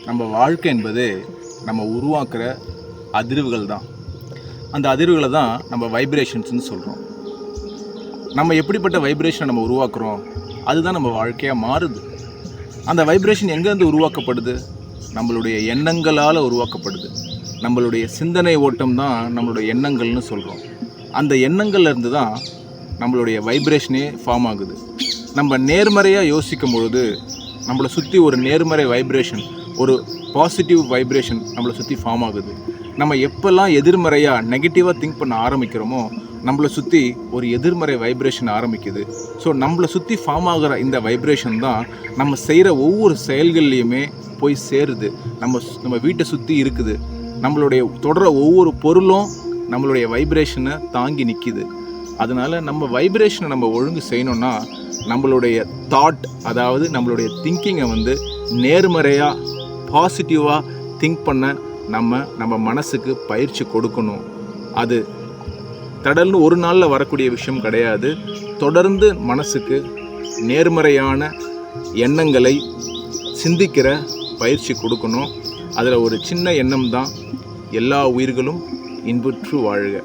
நம்ம வாழ்க்கை என்பது நம்ம உருவாக்குற அதிர்வுகள் தான். அந்த அதிர்வுகளை தான் நம்ம வைப்ரேஷன்ஸ்னு சொல்கிறோம். நம்ம எப்படிப்பட்ட வைப்ரேஷனை நம்ம உருவாக்குறோம், அதுதான் நம்ம வாழ்க்கையாக மாறுது. அந்த வைப்ரேஷன் எங்கேருந்து உருவாக்கப்படுது? நம்மளுடைய எண்ணங்களால் உருவாக்கப்படுது. நம்மளுடைய சிந்தனை ஓட்டம் தான் நம்மளுடைய எண்ணங்கள்னு சொல்கிறோம். அந்த எண்ணங்கள்லேருந்து தான் நம்மளுடைய வைப்ரேஷனே ஃபார்ம் ஆகுது. நம்ம நேர்மறையாக யோசிக்கும் பொழுது நம்மளை சுற்றி ஒரு நேர்மறை வைப்ரேஷன், ஒரு பாசிட்டிவ் வைப்ரேஷன் நம்மளை சுற்றி ஃபார்ம் ஆகுது. நம்ம எப்போல்லாம் எதிர்மறையாக நெகட்டிவாக திங்க் பண்ண ஆரம்பிக்கிறோமோ நம்மளை சுற்றி ஒரு எதிர்மறை வைப்ரேஷன் ஆரம்பிக்குது. ஸோ நம்மளை சுற்றி ஃபார்ம் ஆகிற இந்த வைப்ரேஷன் தான் நம்ம செய்கிற ஒவ்வொரு செயல்கள்லேயுமே போய் சேருது. நம்ம வீட்டை சுற்றி இருக்குது. நம்மளுடைய தொடர ஒவ்வொரு பொருளும் நம்மளுடைய வைப்ரேஷனை தாங்கி நிற்கிது. அதனால் நம்ம வைப்ரேஷனை நம்ம ஒழுங்கு செய்யணுன்னா நம்மளுடைய தாட், அதாவது நம்மளுடைய திங்கிங்கை நேர்மறையாக பாசிட்டிவாக திங்க் பண்ண நம்ம மனசுக்கு பயிற்சி கொடுக்கணும். அது தொடர்ந்து ஒரு நாளில் வரக்கூடிய விஷயம் கிடையாது. தொடர்ந்து மனசுக்கு நேர்மறையான எண்ணங்களை சிந்திக்கிற பயிற்சி கொடுக்கணும். அதில் ஒரு சின்ன எண்ணம் தான், எல்லா உயிர்களும் இன்புற்று வாழ்க.